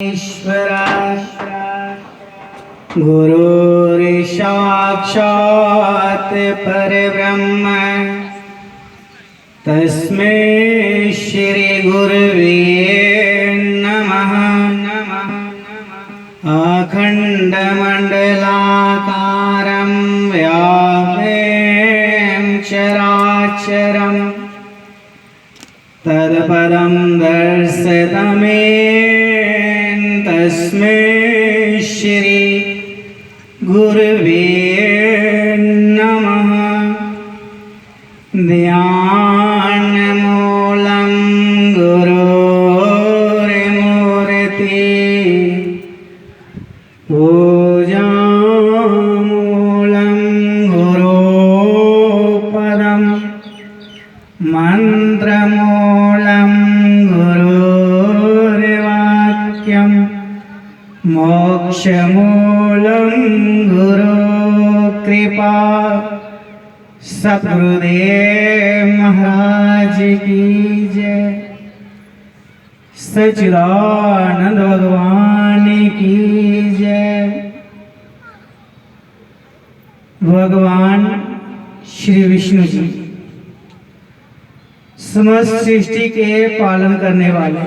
ईश्वरा गुरुर्साक्षात् परब्रह्म तस्मै श्री गुरवे नमः। अखण्डमण्डलाकारं व्याप्तं चराचरं तत्पदं दर्शितमेन तस्मै श्री गुरवे नमः। ध्यानमूलं गुरोर्मूर्ति पूजामूलं गुरोपदं मन्त्रमूलं गुरोर्वाक्यं मोक्षमूलं गुरुकृपा। सद्गुरुदेव महाराज की जय। सच्चिदानंद भगवान की जय। भगवान श्री विष्णु जी समस्त सृष्टि के पालन करने वाले।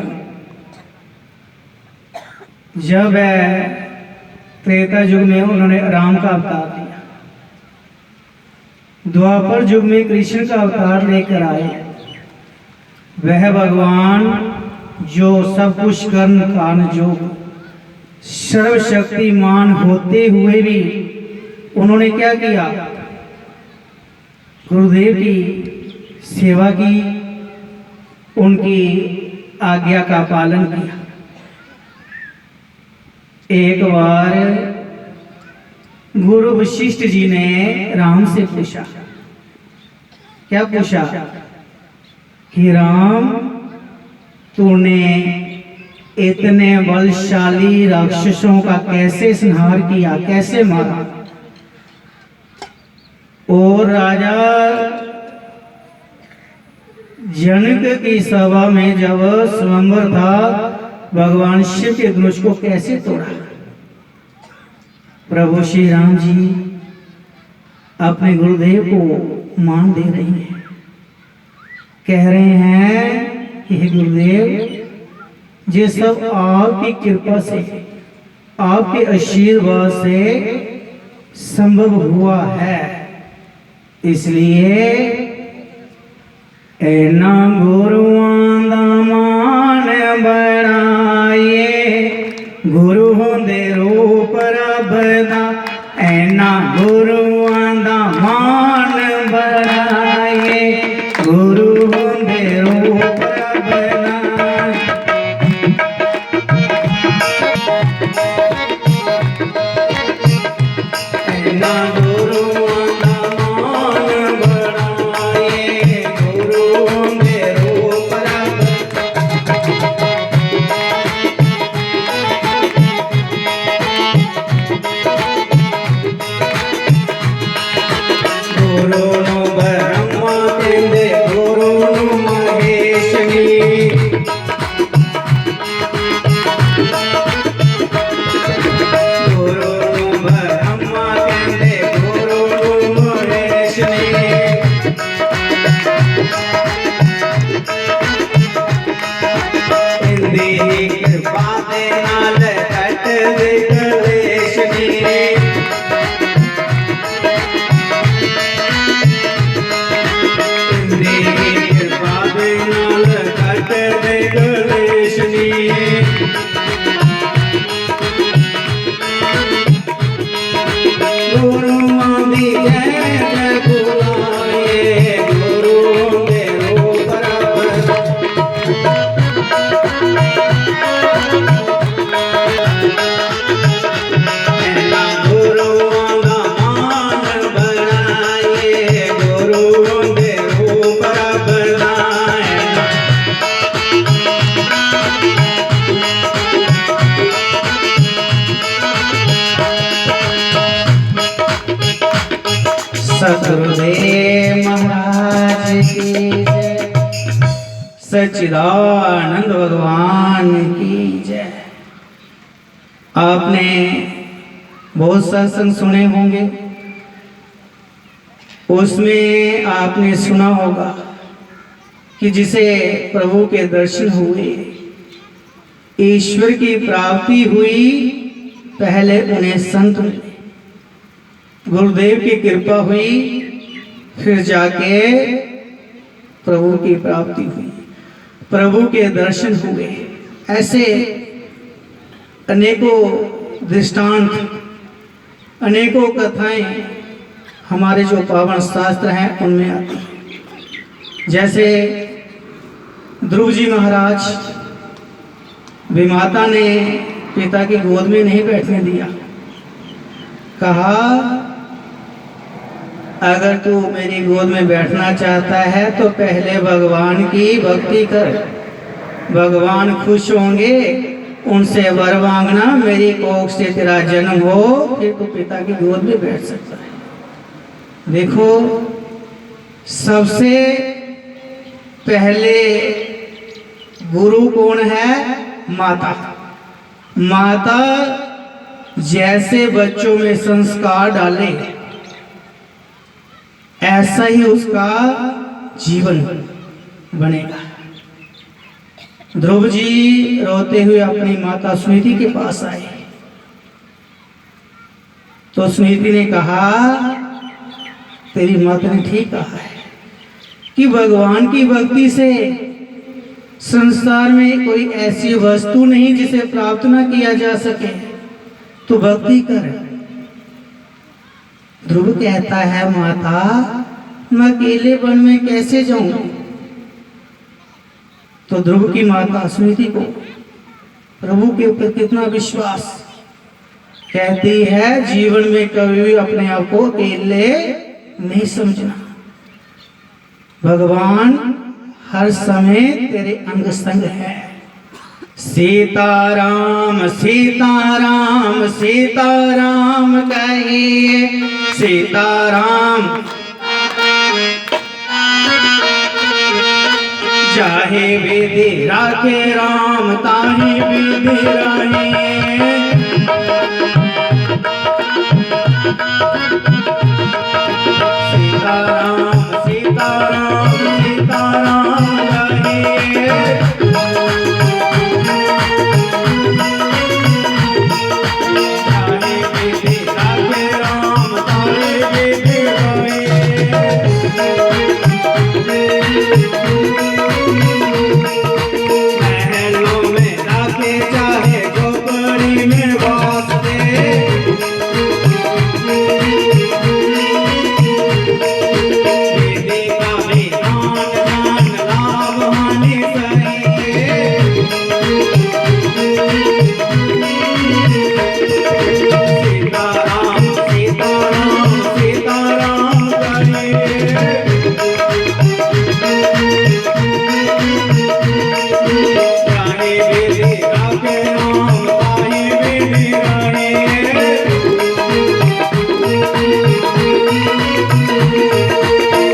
जब त्रेता युग में उन्होंने राम का अवतार लिया, द्वापर युग में कृष्ण का अवतार लेकर आए। वह भगवान जो सब कुछ कर्म कान जो सर्वशक्तिमान होते हुए भी उन्होंने क्या किया? गुरुदेव की सेवा की, उनकी आज्ञा का पालन किया। एक बार गुरु वशिष्ठ जी ने राम से पूछा, क्या पूछा कि राम, तूने इतने बलशाली राक्षसों का कैसे संहार किया, कैसे मारा? और राजा जनक की सभा में जब स्वयंवर था, भगवान शिव के धनुष को कैसे तोड़ा? प्रभु श्री राम जी अपने गुरुदेव को मान दे रहे हैं, कह रहे हैं कि हे गुरुदेव, ये सब आपकी कृपा से, आपके आशीर्वाद से संभव हुआ है। इसलिए ऐना गुरुआं दा मान बढ़ाइए, गुरु होंदे रूप रब दा। ऐना गुरुआं दा मान बढ़ाइए, गुरु होंदे रूप रब दा। ऐना गुरुआं दा मान बढ़ाइए, गुरु होंदे रूप रब गुरु नु ब्रह्मा कहंदे, गुरु नु महेश जी। गुरु नु ब्रह्मा कहंदे, गुरु नु महेश जी। इंदी कृपा दे नाल कट दे कलेश जी। गुरु मांदी जय बुलाए, गुरु दे रूप रब। ऐना गुरुआं दा मान बढ़ाइए, गुरु दे रूप रब दा। सद्गुरुदेव महाराज की जय। सच्चिदानंद भगवान की जय। आपने बहुत सत्संग सुने होंगे, उसमें आपने सुना होगा कि जिसे प्रभु के दर्शन हुए, ईश्वर की प्राप्ति हुई, पहले उन्हें संत मिले, गुरुदेव की कृपा हुई, फिर जाके प्रभु की प्राप्ति हुई, प्रभु के दर्शन हुए। ऐसे अनेकों दृष्टांत, अनेकों कथाएं हमारे जो पावन शास्त्र हैं उनमें आती हैं। जैसे ध्रुव जी महाराज, विमाता ने पिता की गोद में नहीं बैठने दिया, कहा अगर तू मेरी गोद में बैठना चाहता है तो पहले भगवान की भक्ति कर, भगवान खुश होंगे, उनसे वर मांगना, मेरी कोख से तेरा जन्म हो, फिर तू पिता की गोद में बैठ सकता है। देखो, सबसे पहले गुरु कौन है? माता। माता जैसे बच्चों में संस्कार डाले, ऐसा ही उसका जीवन बनेगा। ध्रुव जी रोते हुए अपनी माता सुनीति के पास आए, तो सुनीति ने कहा, तेरी माता ने ठीक कहा है कि भगवान की भक्ति से संसार में कोई ऐसी वस्तु नहीं जिसे प्राप्त ना किया जा सके, तो भक्ति कर। ध्रुव कहता है, माता मैं अकेले वन में कैसे जाऊं? तो ध्रुव की माता सुनीति को प्रभु के ऊपर कितना विश्वास, कहती है जीवन में कभी भी अपने आप को अकेले नहीं समझना, भगवान हर समय तेरे अंग संग है। सीताराम सीताराम सीताराम कहिए, सीताराम चाहे विधि राखे राम, ताहि विधि रहे। सीताराम सीताराम सीताराम कहिए, चाहे विधि राखे राम, ताहि विधि रहे। महलों में राखे चाहे झोपड़ी में बास दे, विधि का विधान जान लाभ हानि सही। सीताराम सीताराम सीताराम कहिए, चाहे विधि राखे राम, ताहि विधि रहे।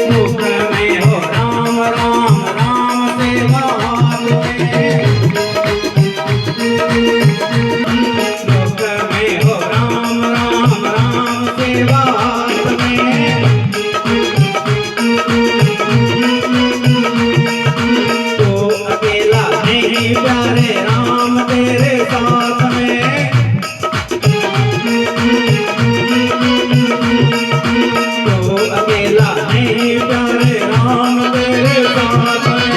मुख में हो राम राम राम सेवा हाथ में, मुख में हो राम राम राम सेवा हाथ में। तो अकेला नहीं प्यारे राम तेरे साथ में, तो अकेला नहीं प्यारे राम तेरे साथ में।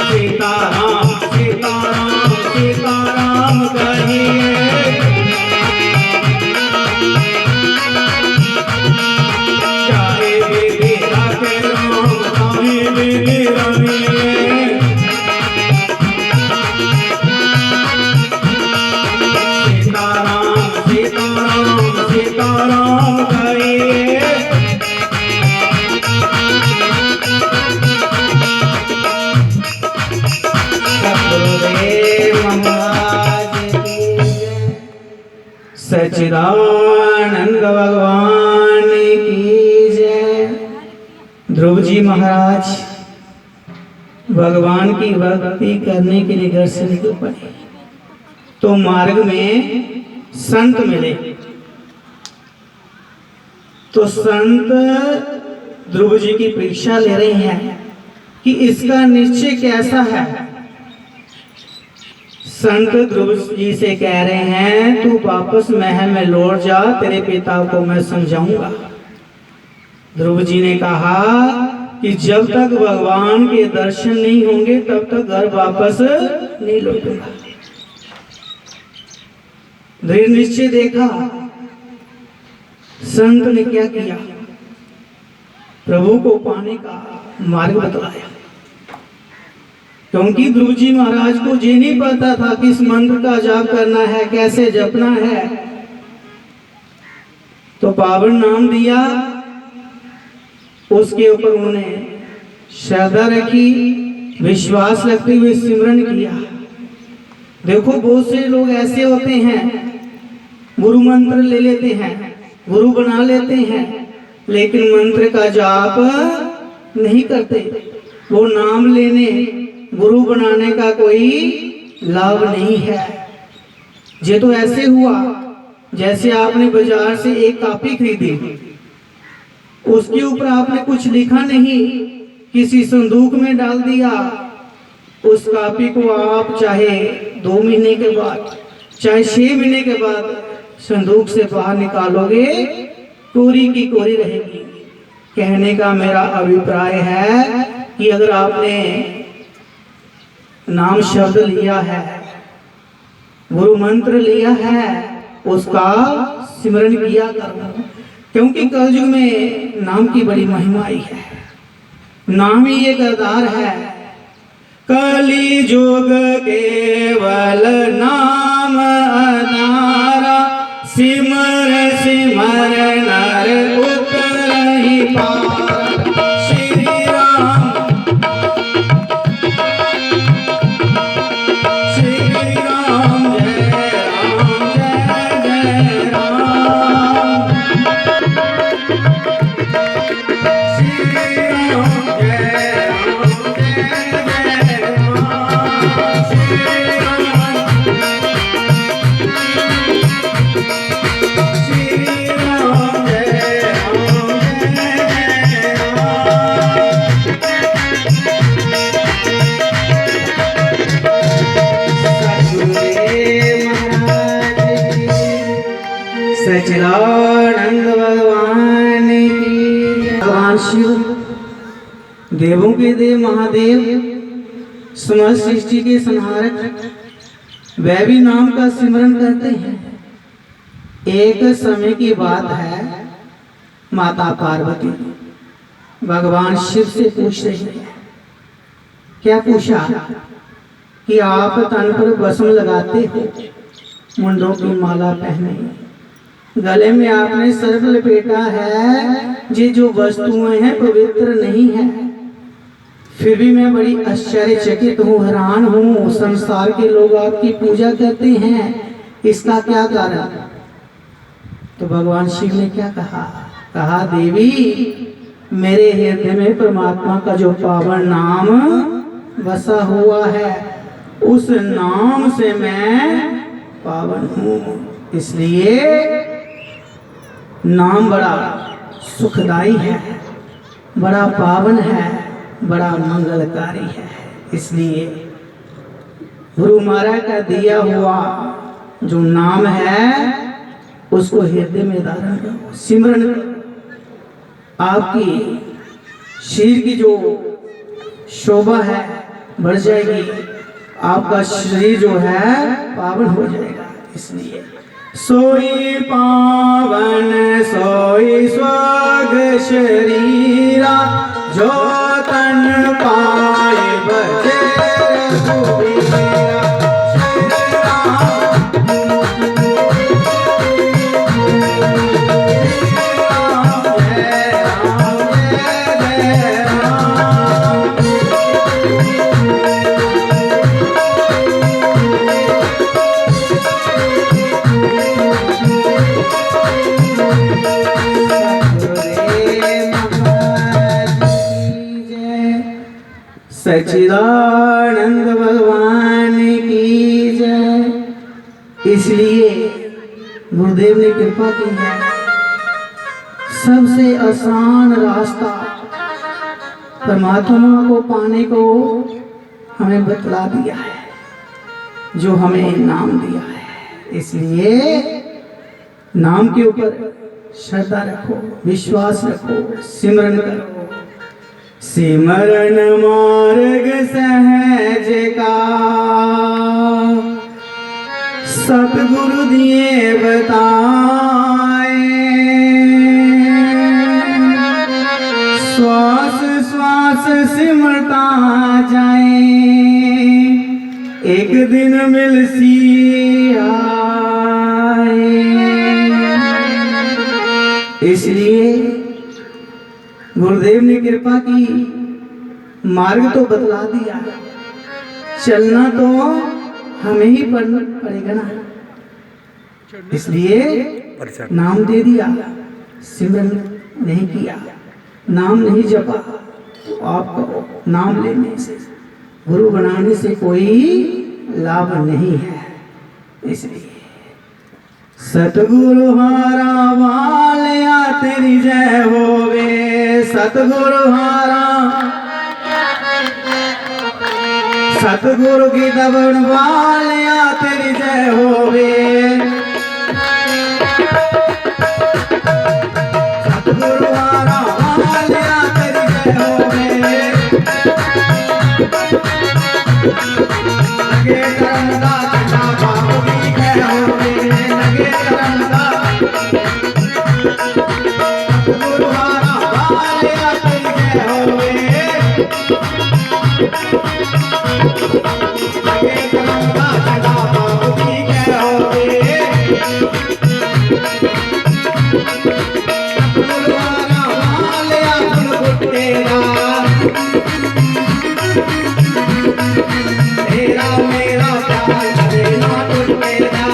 सीताराम सीताराम सीताराम कहिए, चाहे विधि राखे राम, ताहि विधि रहे। सीताराम सीताराम सीताराम कहिए, सतगुरुदेव महाराज की जय, सच्चिदानंद भगवान की जय। ध्रुव जी महाराज भगवान की भक्ति करने के लिए घर से निकल पड़े तो मार्ग में संत मिले। तो संत ध्रुव जी की परीक्षा ले रहे हैं कि इसका निश्चय कैसा है। संत ध्रुव जी से कह रहे हैं तू वापस महल में लौट जा, तेरे पिता को मैं समझाऊंगा। ध्रुव जी ने कहा कि जब तक भगवान के दर्शन नहीं होंगे तब तक घर वापस नहीं लौटूंगा। दृढ़ निश्चय देखा। संत ने क्या किया, प्रभु को पाने का मार्ग बतलाया। क्योंकि ध्रुव जी महाराज को ये नहीं पता था किस मंत्र का जाप करना है, कैसे जपना है। तो पावन नाम दिया, उसके ऊपर उन्होंने श्रद्धा रखी, विश्वास रखते हुए सिमरन किया। देखो बहुत से लोग ऐसे होते हैं, गुरु मंत्र ले लेते हैं, गुरु बना लेते हैं, लेकिन मंत्र का जाप नहीं करते। वो नाम लेने गुरु बनाने का कोई लाभ नहीं है। ये तो ऐसे हुआ जैसे आपने बाजार से एक कॉपी खरीदी, उसके ऊपर आपने कुछ लिखा नहीं, किसी संदूक में डाल दिया। उस कॉपी को आप चाहे 2 महीने के बाद, चाहे 6 महीने के बाद संदूक से बाहर निकालोगे, कोरी की कोरी रहेगी। कहने का मेरा अभिप्राय है कि अगर आपने नाम शब्द लिया है, गुरु मंत्र लिया है, उसका सिमरन किया करो। क्योंकि कलयुग में नाम की बड़ी महिमा आई है। नाम ही एक आधार है। कली जुग केवल नाम आधारा, सिमर सिमर नर उतरहि पार। श्री राम श्री राम जय राम जय जय राम। श्री राम जय राम जय जय राम। श्री सच्चिदानंद भगवान की। भगवान शिव देवों के देव महादेव, समस्त सृष्टि के संहारक, वह भी नाम का सिमरन करते हैं। एक समय की बात है, माता पार्वती भगवान शिव से पूछ रही है। क्या पूछा कि आप तन पर भस्म लगाते हो, मुंडों की माला पहने, गले में आपने सर्प लपेटा है, ये जो वस्तुएं हैं पवित्र नहीं है। फिर भी मैं बड़ी आश्चर्यचकित हूँ, हैरान हूँ। संसार के लोग आपकी पूजा करते हैं, इसका क्या कारण? तो भगवान शिव ने क्या कहा? कहा देवी, मेरे हृदय में परमात्मा का जो पावन नाम बसा हुआ है, उस नाम से मैं पावन हूँ। इसलिए नाम बड़ा सुखदाई है, बड़ा पावन है, बड़ा मंगलकारी है। इसलिए गुरु महाराज का दिया हुआ जो नाम है उसको हृदय में धारण करो, सिमरन करो। आपकी शरीर की जो शोभा है बढ़ जाएगी, आपका शरीर जो है पावन हो जाएगा। इसलिए सोई पावन सोई स्वर्ग शरीरा, जो तन पाए बचे रघुबीरा। श्री राम जय राम जय जय राम। सच्चिदानंद भगवान की जय। इसलिए गुरुदेव ने कृपा की है, सबसे आसान रास्ता परमात्मा को पाने को हमें बतला दिया है, जो हमें नाम दिया है। इसलिए नाम के ऊपर श्रद्धा रखो, विश्वास रखो, सिमरन करो। सिमरन मार्ग सहज का सतगुरु दिए बताए, श्वास श्वास सिमरता जाए, एक दिन मिल सी आए। इसलिए गुरुदेव ने कृपा की, मार्ग तो बतला दिया, चलना तो हमें ही पड़ेगा ना। इसलिए नाम दे दिया, सिमरन नहीं किया, नाम नहीं जपा, तो आपको नाम लेने से, गुरु बनाने से कोई लाभ नहीं है। इसलिए सतगुरु हारा वालिया तेरी जय होवे, सतगुरु हारा, सतगुरु की दबन वालिया तेरी जय होवे, सतगुरु हारा वालिया तेरी जय होवे। लगे करम दा चंडा बाबू की जय होवे, लगे करम दा सतगुरु हारा वालिया तेरी जय होवे, लगे करम दा चंडा बाबू की जय होवे। सतगुरु हारा वालिया फुल तेरा, तेरा मेरा प्यार कभी ना टूटेगा।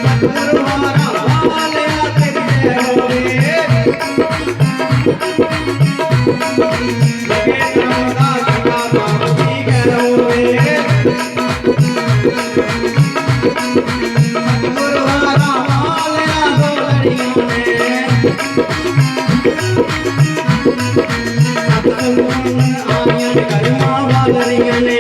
सतगुरु हारा वालिया तेरी जय होवे, लगे करम दा चंडा बाबू की जय होवे। सतगुरु हारा वालिया गोलड़ियों ने, सतगुरु आयन करमा वालियों ने,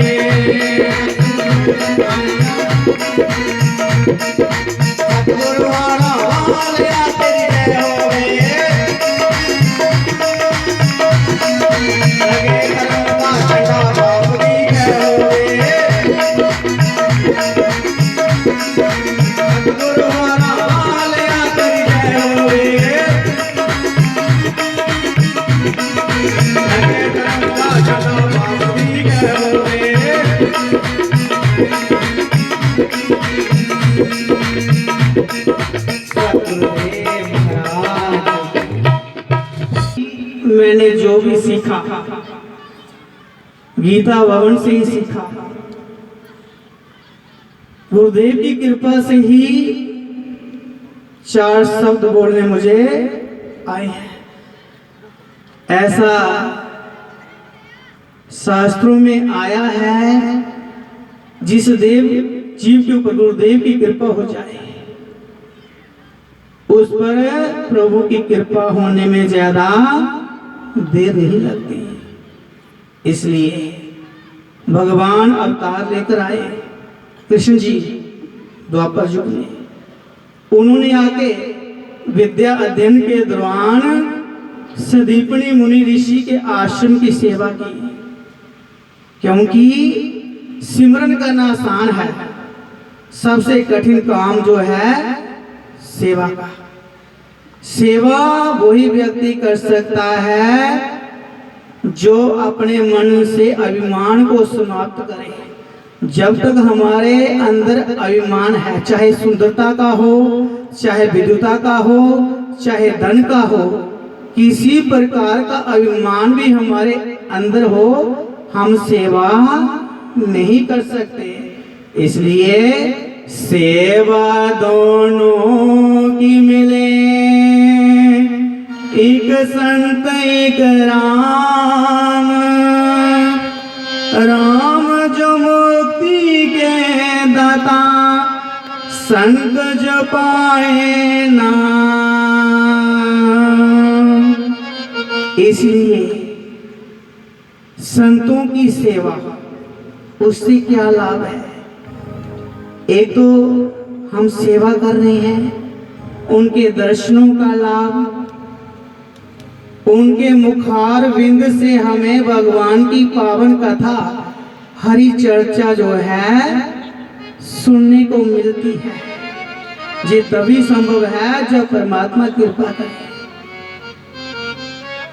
सतगुरु हारा वालिया तेरी जय होवे, लगे करम दा चंडा बाबू की जय होवे। सतगुरु हारा वालिया तेरी जय होवे, लगे करम दा चंडा बाबू की जय होवे। सतगुरुदेव महाराज, मैंने जो भी सीखा गीता भवन से ही सीखा, गुरुदेव की कृपा से ही 4 शब्द बोलने मुझे आए हैं। ऐसा शास्त्रों में आया है, जिस देव जीव के ऊपर गुरुदेव की कृपा हो जाए, उस पर प्रभु की कृपा होने में ज्यादा देर नहीं लगती। इसलिए भगवान अवतार लेकर आए, कृष्ण जी द्वापर युग में, उन्होंने आके विद्या अध्ययन के दौरान सदीपनी मुनि ऋषि के आश्रम की सेवा की, क्योंकि सिमरन करना आसान है, सबसे कठिन काम जो है सेवा का। सेवा वही व्यक्ति कर सकता है जो अपने मन से अभिमान को समाप्त करे। जब तक हमारे अंदर अभिमान है, चाहे सुंदरता का हो, चाहे विद्वता का हो, चाहे धन का हो, किसी प्रकार का अभिमान भी हमारे अंदर हो, हम सेवा नहीं कर सकते। इसलिए सेवा दोनों की मिले, एक संत एक राम, राम जो मुक्ति के दाता, संत जो पाए नाम। इसलिए संतों की सेवा, उससे क्या लाभ है? एक तो हम सेवा कर रहे हैं, उनके दर्शनों का लाभ, उनके मुखार विंद से हमें भगवान की पावन कथा, हरि चर्चा जो है सुनने को मिलती है। ये तभी संभव है जब परमात्मा कृपा करे।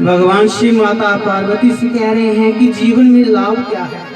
भगवान श्री माता पार्वती से कह रहे हैं कि जीवन में लाभ क्या है?